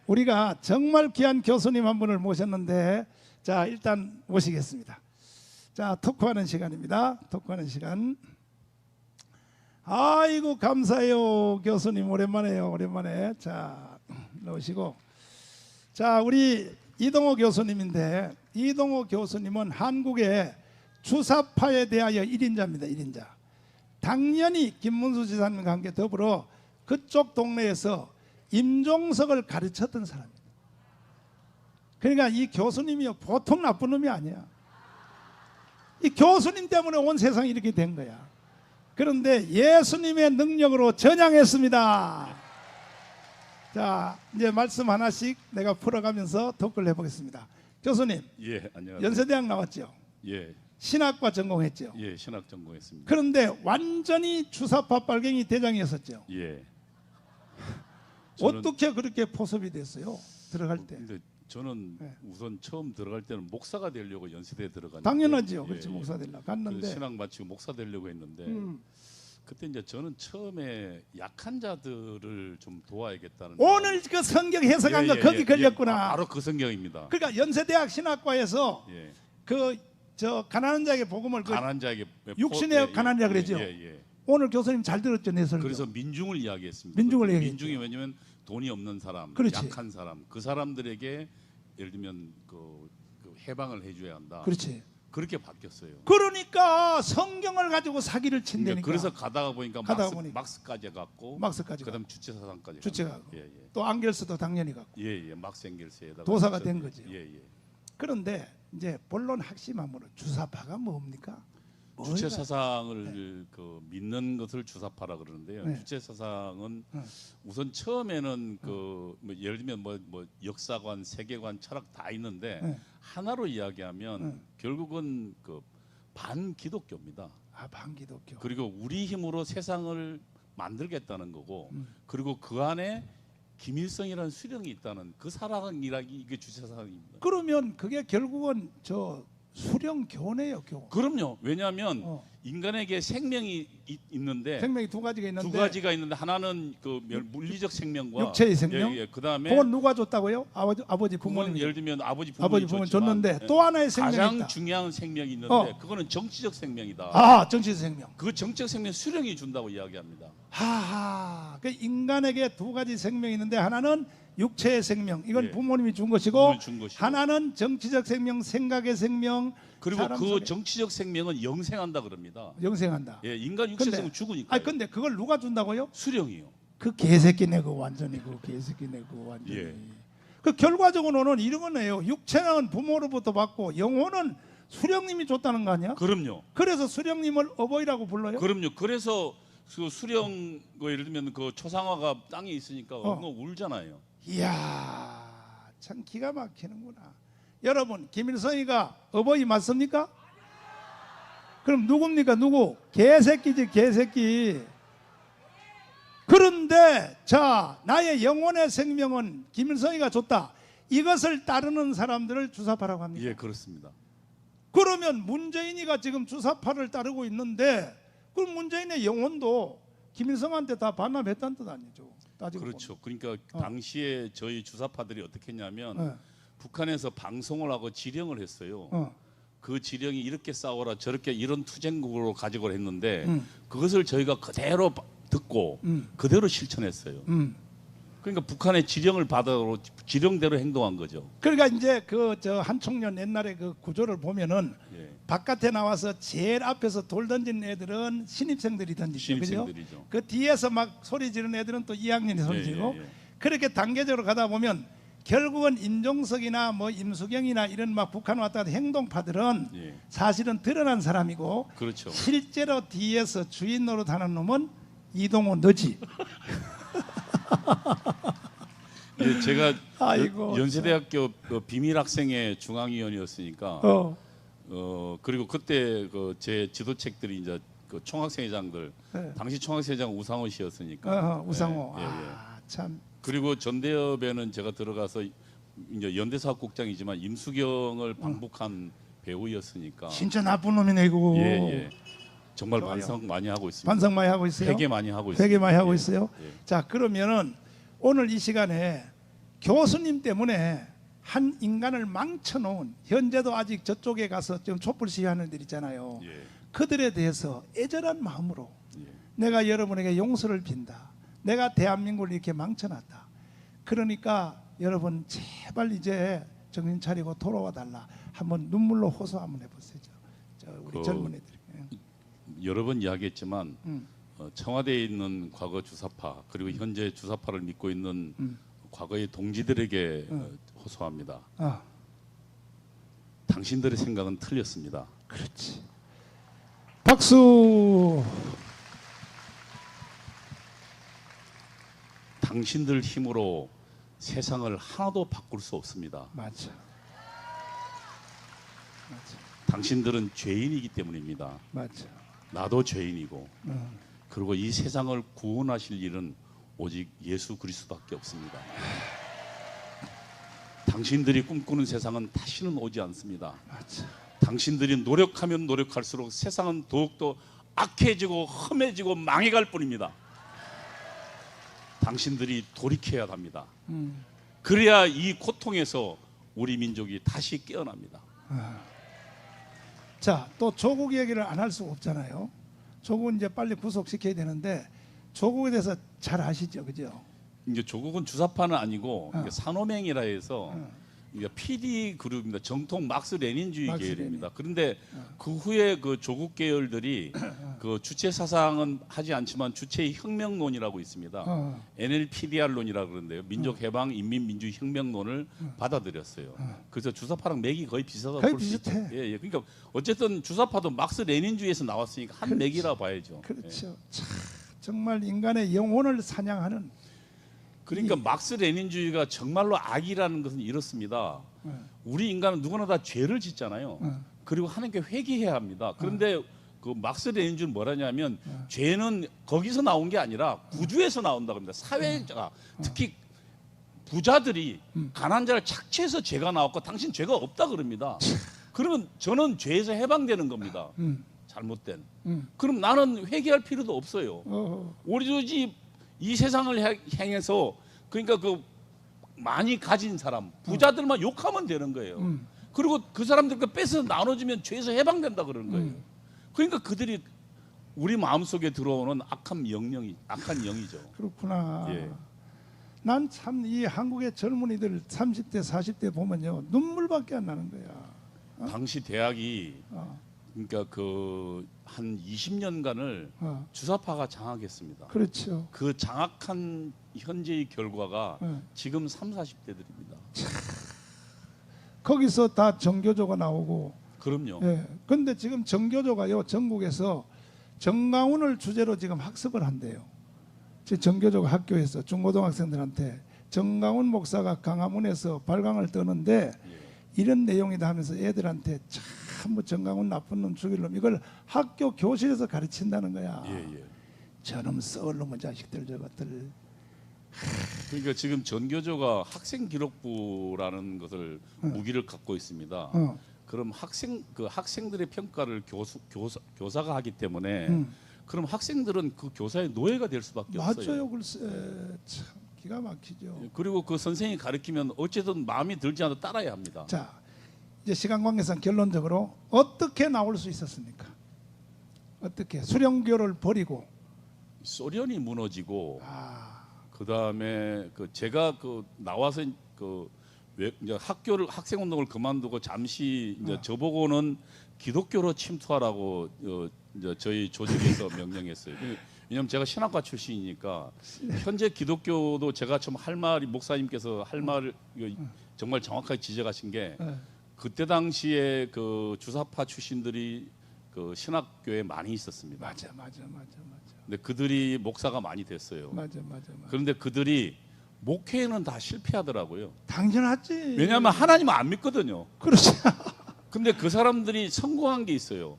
우리가 정말 귀한 교수님 한 분을 모셨는데, 자, 일단 모시겠습니다. 자, 토크하는 시간입니다. 토크하는 시간. 아이고 감사해요, 교수님. 오랜만에요. 오랜만에. 자, 나오시고. 자, 우리 이동호 교수님인데, 이동호 교수님은 한국의 주사파에 대하여 1인자입니다. 1인자. 당연히 김문수 지사님과 함께 더불어 그쪽 동네에서 임종석을 가르쳤던 사람입니다. 그러니까 이 교수님이 보통 나쁜 놈이 아니야. 이 교수님 때문에 온 세상이 이렇게 된 거야. 그런데 예수님의 능력으로 전향했습니다. 자, 이제 말씀 하나씩 내가 풀어가면서 토크를 해보겠습니다. 교수님, 예, 안녕하세요. 연세대학 나왔죠? 예, 신학과 전공했죠? 예, 신학 전공했습니다. 그런데 완전히 주사파 빨갱이 대장이었었죠? 예. 어떻게 그렇게 포섭이 됐어요? 들어갈 때. 근데 저는 네. 우선 처음 들어갈 때는 목사가 되려고 연세대에 들어갔는데, 당연하죠. 예, 그렇지, 예. 목사 되려고 그 갔는데. 신학 마치고 목사 되려고 했는데 그때 이제 저는 처음에 약한 자들을 좀 도와야겠다는 오늘 그 성경 해석한 거 예, 거기 예, 걸렸구나. 바로 그 성경입니다. 그러니까 연세대학 신학과에서 예. 그 저 가난한 자에게 복음을 그 가난한 자에게 육신의 가난한 자 그러죠? 예, 예. 오늘 교수님 잘 들었죠, 내 설교. 그래서 민중을 이야기했습니다. 민중을 얘기했죠. 민중이 왜냐면 돈이 없는 사람, 그렇지. 약한 사람, 그 사람들에게 예를 들면 그 해방을 해줘야 한다. 그렇지. 그렇게 바뀌었어요. 그러니까 성경을 가지고 사기를 친다니까. 그래서 가다가 보니까 막스까지 갔고, 막스까지 그다음 주체사상까지. 주체가 예, 예. 또 안겔스도 당연히 갔고 예, 예. 막스 앵겔스에다가 도사가 된 거죠. 예, 예. 그런데 이제 본론 핵심함으로 주사파가 뭡니까? 주체 사상을 그 믿는 것을 주사파라 그러는데요. 네. 주체 사상은 우선 처음에는 뭐 예를 들면 뭐 역사관, 세계관, 철학 다 있는데 네. 하나로 이야기하면 결국은 그 반기독교입니다. 아, 반기독교. 그리고 우리 힘으로 세상을 만들겠다는 거고, 그리고 그 안에 김일성이라는 수령이 있다는 그 사랑이라기 이게 주체 사상입니다. 그러면 그게 결국은 저 수령 교네요, 교. 그럼요. 왜냐하면 인간에게 생명이 있는데 생명이 두 가지가 있는데 두 가지가 있는데 하나는 그 물리적 생명과 육체의 생명. 예, 예. 그다음에 그건 누가 줬다고요? 아버지 부모님. 그건 예를 들면 아버지 부모님 줬지만, 줬는데 또 하나의 생명이 가장 있다. 중요한 생명이 있는데 그거는 정치적 생명이다. 아, 정치 생명. 그 정치적 생명 수령이 준다고 이야기합니다. 하하. 그 인간에게 두 가지 생명이 있는데 하나는 육체의 생명. 이건 예. 부모님이 준 것이고, 부모님이 준 것이고. 하나는 정치적 생명, 생각의 생명. 그리고 사람 그 속에 정치적 생명은 영생한다 그럽니다. 영생한다. 예, 인간 육체 생명 죽으니까. 아, 근데 그걸 누가 준다고요? 수령이요. 그 개새끼네 그 완전히 그 개새끼네 그 완전히. 예. 그 결과적으로는 이런 거네요. 육체는 부모로부터 받고 영혼은 수령님이 줬다는 거 아니야? 그럼요. 그래서 수령님을 어버이라고 불러요? 그럼요. 그래서 그 수령 그 예를 들면 그 초상화가 땅에 있으니까 울잖아요. 이야, 참 기가 막히는구나. 여러분, 김일성이가 어버이 맞습니까? 그럼 누굽니까? 누구? 개새끼지, 개새끼. 그런데 자, 나의 영혼의 생명은 김일성이가 줬다. 이것을 따르는 사람들을 주사파라고 합니다. 예, 그렇습니다. 그러면 문재인이가 지금 주사파를 따르고 있는데, 그럼 문재인의 영혼도 김일성한테 다 반납했다는 뜻 아니죠? 따지고 그렇죠. 그러니까 당시에 저희 주사파들이 어떻게 했냐면 보면. 북한에서 방송을 하고 지령을 했어요. 그 지령이 이렇게 싸워라 저렇게 이런 투쟁국으로 가지고 했는데 그것을 저희가 그대로 듣고 그대로 실천했어요. 그러니까 북한의 지령을 받아 지령대로 행동한 거죠. 그러니까 이제 그 저 한총련 옛날에 그 구조를 보면은 예. 바깥에 나와서 제일 앞에서 돌 던지는 애들은 신입생들이 던지죠. 그죠? 신입생들이죠. 그 뒤에서 막 소리 지르는 애들은 또 2학년이 소리 지르고 예, 예. 그렇게 단계적으로 가다 보면 결국은 임종석이나 뭐 임수경이나 이런 막 북한 왔다 갔다 행동파들은 예. 사실은 드러난 사람이고 그렇죠. 실제로 뒤에서 주인 노릇하는 놈은 이동호 너지. 예, 제가 아이고, 연세대학교 그 비밀 학생회 중앙위원이었으니까 그리고 그때 그 제 지도책들이 이제 그 총학생회장들 당시 총학생회장 우상호 씨였으니까 우상호. 예, 예, 예. 아, 참. 그리고 전대협에는 제가 들어가서 이제 연대사업국장이지만 임수경을 방북한 배우였으니까 진짜 나쁜 놈이네 이거. 예, 예. 정말 좋아요. 반성 많이 하고 있습니다. 반성 많이 하고 있어요. 회개 많이 하고 있습니다. 회개 많이 하고 예, 있어요. 예. 자, 그러면은 오늘 이 시간에 교수님 때문에 한 인간을 망쳐놓은, 현재도 아직 저쪽에 가서 지금 촛불 시위하는 들 있잖아요. 예. 그들에 대해서 애절한 마음으로 예. 내가 여러분에게 용서를 빈다. 내가 대한민국을 이렇게 망쳐놨다. 그러니까 여러분 제발 이제 정신 차리고 돌아와 달라. 한번 눈물로 호소 한번 해보세요. 우리 젊은 애들. 여러 번 이야기했지만 청와대에 있는 과거 주사파 그리고 현재 주사파를 믿고 있는 과거의 동지들에게 호소합니다. 당신들의 생각은 틀렸습니다. 그렇지. 박수. 당신들 힘으로 세상을 하나도 바꿀 수 없습니다. 맞아. 당신들은 죄인이기 때문입니다. 맞아. 나도 죄인이고 그리고 이 세상을 구원하실 일은 오직 예수 그리스도밖에 없습니다. 당신들이 꿈꾸는 세상은 다시는 오지 않습니다. 맞아. 당신들이 노력하면 노력할수록 세상은 더욱더 악해지고 험해지고 망해갈 뿐입니다. 당신들이 돌이켜야 합니다. 그래야 이 고통에서 우리 민족이 다시 깨어납니다. 자, 또 조국 얘기를 안 할 수가 없잖아요. 조국은 이제 빨리 구속시켜야 되는데 조국에 대해서 잘 아시죠, 그죠? 이제 조국은 주사파는 아니고 이게 산호맹이라 해서 이게 PD 그룹입니다. 정통 막스 레닌주의 막스 계열입니다. 그런데 그 후에 그 조국 계열들이 그 주체 사상은 하지 않지만 주체 혁명론이라고 있습니다. NLPDR론이라고 그러는데요. 민족해방 인민민주혁명론을 받아들였어요. 그래서 주사파랑 맥이 거의 비슷하다고 거의 볼 수 있죠. 비슷해. 예, 예. 그러니까 어쨌든 주사파도 막스 레닌주의에서 나왔으니까 한 그렇지. 맥이라 봐야죠. 그렇죠. 예. 참, 정말 인간의 영혼을 사냥하는. 그러니까 막스 레닌주의가 정말로 악이라는 것은 이렇습니다. 우리 인간은 누구나 다 죄를 짓잖아요. 그리고 하나님께 회개해야 합니다. 그런데 그 막스 레닌주의는 뭐라냐면 죄는 거기서 나온 게 아니라 구주에서 나온다고 합니다. 사회자가 특히 부자들이 가난한 자를 착취해서 죄가 나왔고 당신 죄가 없다 그럽니다. 그러면 저는 죄에서 해방되는 겁니다. 잘못된. 그럼 나는 회개할 필요도 없어요. 오로지 이 세상을 향해서 그러니까 그 많이 가진 사람 부자들만 욕하면 되는 거예요. 그리고 그 사람들과 뺏어 나눠주면 죄에서 해방된다 그러는 거예요. 그러니까 그들이 우리 마음속에 들어오는 악한 영이죠. 그렇구나. 예. 난 참 이 한국의 젊은이들 30대 40대 보면요 눈물밖에 안 나는 거야. 당시 대학이 그러니까 그 한 20년간을 주사파가 장악했습니다. 그렇죠. 그 장악한 현재의 결과가 지금 30, 40대들입니다. 거기서 다 정교조가 나오고. 그럼요. 예. 근데 지금 정교조가요 전국에서 정강훈을 주제로 지금 학습을 한대요. 제 정교조가 학교에서 중고등학생들한테 정강훈 목사가 강화문에서 발광을 떠는데 이런 내용이다 하면서 애들한테 참뭐 정강훈 나쁜 놈 죽일 놈 이걸 학교 교실에서 가르친다는 거야. 예. 저놈 썩을 놈의 자식들 저것들. 그러니까 지금 전교조가 학생 기록부라는 것을 무기를 갖고 있습니다. 그럼 학생들의 평가를 교사가 하기 때문에 그럼 학생들은 그 교사의 노예가 될 수밖에 없어요. 맞아요, 글쎄 참 기가 막히죠. 그리고 그 선생이 가르치면 어쨌든 마음이 들지 않아도 따라야 합니다. 자, 이제 시간 관계상 결론적으로 어떻게 나올 수 있었습니까? 어떻게 수령교를 버리고 소련이 무너지고 그 다음에 그 제가 그 나와서 그 이제 학생 운동을 그만두고 잠시 이제 저보고는 기독교로 침투하라고 이제 저희 조직에서 명령했어요. 왜냐하면 제가 신학과 출신이니까 현재 기독교도 제가 좀 할 말이 목사님께서 할 말을 정말 정확하게 지적하신 게 그때 당시에 그 주사파 출신들이 그 신학교에 많이 있었습니다. 맞아. 근데 그들이 목사가 많이 됐어요. 맞아. 그런데 그들이 목회에는 다 실패하더라고요. 당연하지. 왜냐하면 하나님은 안 믿거든요. 그렇지. 근데 그 사람들이 성공한 게 있어요.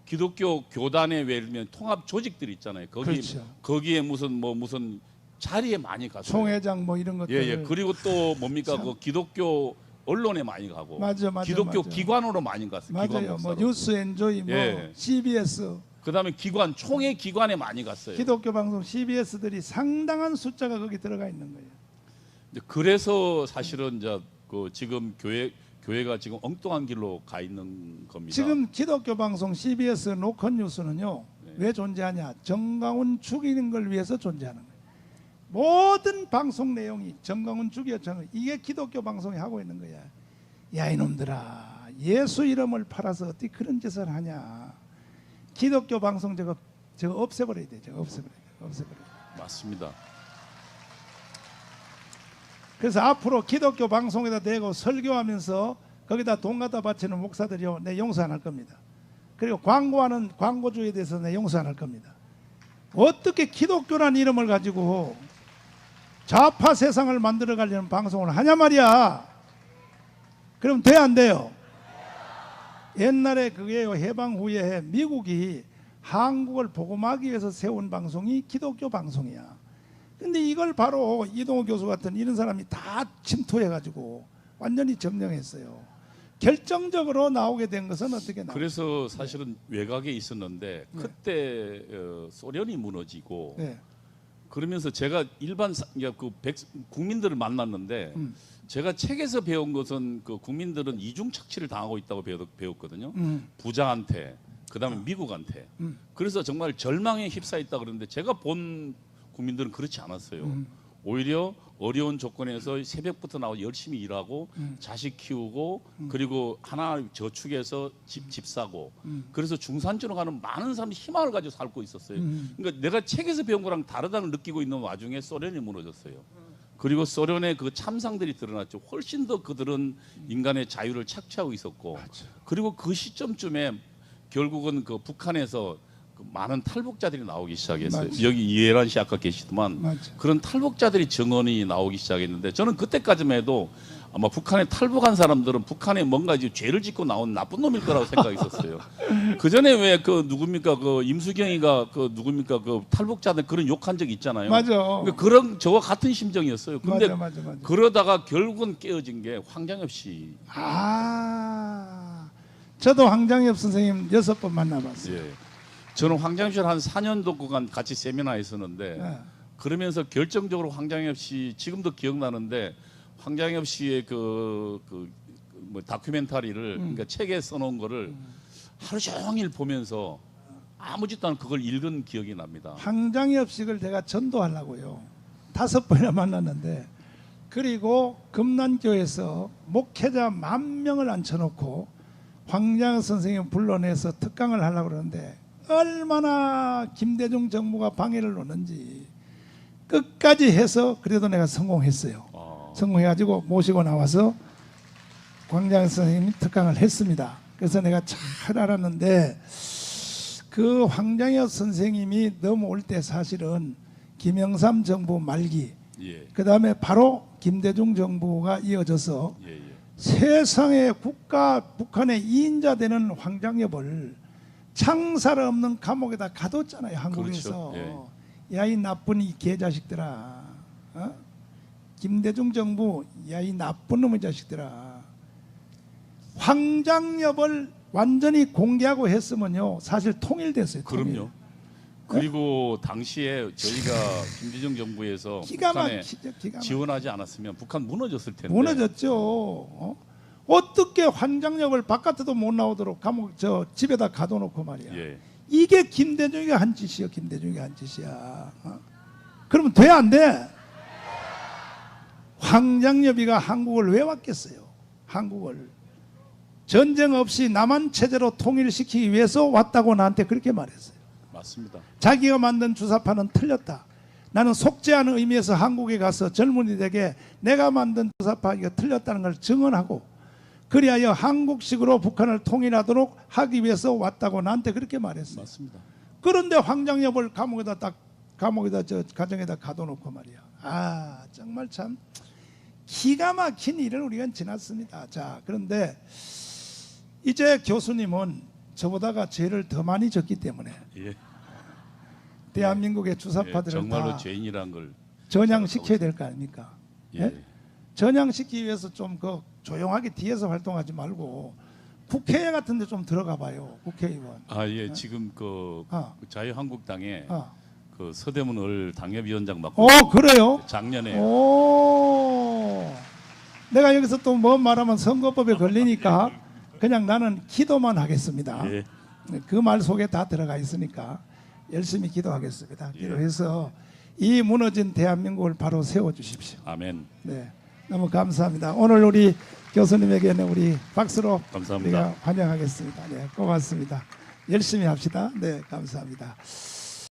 기독교 교단에 예를 들면 통합 조직들이 있잖아요. 그렇죠. 거기에 무슨 자리에 많이 갔어요. 총회장 뭐 이런 것들. 예. 그리고 또 뭡니까 그 기독교 언론에 많이 가고. 맞아. 기독교 기관으로 많이 갔어요. 맞아요. 뭐 뉴스 엔조이 뭐 CBS. 그다음에 총회 기관에 많이 갔어요. 기독교 방송 CBS들이 상당한 숫자가 거기 들어가 있는 거예요. 그래서 사실은 이제 그 지금 교회가 지금 엉뚱한 길로 가 있는 겁니다. 지금 기독교 방송 CBS 노컷 뉴스는요. 네. 왜 존재하냐? 정강훈 죽이는 걸 위해서 존재하는 거예요. 모든 방송 내용이 정강훈 죽였잖아요. 이게 기독교 방송이 하고 있는 거야. 야 이놈들아, 예수 이름을 팔아서 어떻게 그런 짓을 하냐? 기독교 방송 저거 없애버려야 돼. 저거 없애버려야 돼. 맞습니다. 그래서 앞으로 기독교 방송에다 대고 설교하면서 거기다 돈 갖다 바치는 목사들이요, 내 용서 안 할 겁니다. 그리고 광고하는 광고주에 대해서 내 용서 안 할 겁니다. 어떻게 기독교란 이름을 가지고 좌파 세상을 만들어 가려는 방송을 하냐 말이야. 그럼 돼 안 돼요? 옛날에 그게요, 해방 후에 미국이 한국을 복음하기 위해서 세운 방송이 기독교 방송이야. 근데 이걸 바로 이동호 교수 같은 이런 사람이 다 침투해 가지고 완전히 점령했어요. 결정적으로 나오게 된 것은 어떻게 나와요? 그래서 사실은 외곽에 있었는데 그때 소련이 무너지고 네. 그러면서 제가 국민들을 만났는데 제가 책에서 배운 것은 그 국민들은 이중 착취를 당하고 있다고 배웠거든요. 부자한테, 그다음에 미국한테. 그래서 정말 절망에 휩싸였다 그러는데 제가 본 국민들은 그렇지 않았어요. 오히려 어려운 조건에서 새벽부터 나와 열심히 일하고 자식 키우고 그리고 하나 저축해서 집 사고 그래서 중산층으로 가는 많은 사람들이 희망을 가지고 살고 있었어요. 그러니까 내가 책에서 배운 거랑 다르다는 느끼고 있는 와중에 소련이 무너졌어요. 그리고 소련의 그 참상들이 드러났죠. 훨씬 더 그들은 인간의 자유를 착취하고 있었고 그리고 그 시점쯤에 결국은 그 북한에서 그 많은 탈북자들이 나오기 시작했어요. 맞지. 여기 이해란 씨 아까 계시더만 맞지. 그런 탈북자들이 증언이 나오기 시작했는데 저는 그때까지만 해도 아마 북한에 탈북한 사람들은 북한에 뭔가 이제 죄를 짓고 나온 나쁜 놈일 거라고 생각했었어요. 그 전에 왜 그 누굽니까 그 임수경이가 그 누굽니까 그 탈북자들 그런 욕한 적 있잖아요. 맞아. 그러니까 그런 저와 같은 심정이었어요. 근데 맞아. 그러다가 결국은 깨어진 게 황장엽 씨. 저도 황장엽 선생님 6번 만나봤어요. 예. 저는 황장엽 씨를 한 4년도 그간 같이 세미나 했었는데 네. 그러면서 결정적으로 황장엽 씨 지금도 기억나는데 황장엽 씨의 뭐 다큐멘터리를 그러니까 책에 써놓은 거를 하루 종일 보면서 아무 짓도 않고 그걸 읽은 기억이 납니다. 황장엽 씨를 제가 전도하려고요. 5번이나 만났는데 그리고 금난교에서 목회자 10,000명을 앉혀놓고 황장엽 선생님 불러내서 특강을 하려고 그러는데 얼마나 김대중 정부가 방해를 놓는지 끝까지 해서 그래도 내가 성공했어요. 성공해가지고 모시고 나와서 황장엽 선생님이 특강을 했습니다. 그래서 내가 잘 알았는데 그 황장엽 선생님이 넘어올 때 사실은 김영삼 정부 말기 예. 그 다음에 바로 김대중 정부가 이어져서 예. 세상의 북한의 2인자 되는 황장엽을 창살 없는 감옥에다 가뒀잖아요. 한국에서. 그렇죠. 야 이 나쁜 이 개자식들아. 김대중 정부 야 이 나쁜 놈의 자식들아. 황장엽을 완전히 공개하고 했으면요 사실 통일됐어요. 통일. 그럼요. 그리고 당시에 저희가 김대중 정부에서 기가 북한에 막히죠. 기가 막히죠. 지원하지 않았으면 북한 무너졌을 텐데. 무너졌죠. 어떻게 황장엽을 바깥에도 못 나오도록 감옥 집에다 가둬놓고 말이야. 예. 이게 김대중이가 한 짓이요. 김대중이가 한 짓이야. 그러면 돼 안 돼? 황장엽이가 한국을 왜 왔겠어요? 한국을 전쟁 없이 남한 체제로 통일시키기 위해서 왔다고 나한테 그렇게 말했어요. 맞습니다. 자기가 만든 주사파는 틀렸다. 나는 속죄하는 의미에서 한국에 가서 젊은이들에게 내가 만든 주사파가 틀렸다는 걸 증언하고 그리하여 한국식으로 북한을 통일하도록 하기 위해서 왔다고 나한테 그렇게 말했어요. 맞습니다. 그런데 황장엽을 감옥에다 가정에다 가둬놓고 말이야. 정말 참 기가 막힌 일을 우리가 지났습니다. 자, 그런데 이제 교수님은 저보다가 죄를 더 많이 졌기 때문에 예. 대한민국의 주사파들을 정말로 다 죄인이란 걸 전향시켜야 될 거 아닙니까? 예. 전향시키기 위해서 좀 조용하게 뒤에서 활동하지 말고 국회 같은 데 좀 들어가 봐요. 국회의원. 지금 그 자유한국당에 어. 그 서대문 을 당협위원장 맡고 그래요? 작년에 내가 여기서 또 뭐 말하면 선거법에 걸리니까 그냥 나는 기도만 하겠습니다. 예. 그 말 속에 다 들어가 있으니까 열심히 기도하겠습니다. 기도해서 이 무너진 대한민국을 바로 세워 주십시오. 아멘. 네, 너무 감사합니다. 오늘 우리 교수님에게는 우리 박수로 감사합니다. 우리가 환영하겠습니다. 네, 고맙습니다. 열심히 합시다. 네, 감사합니다.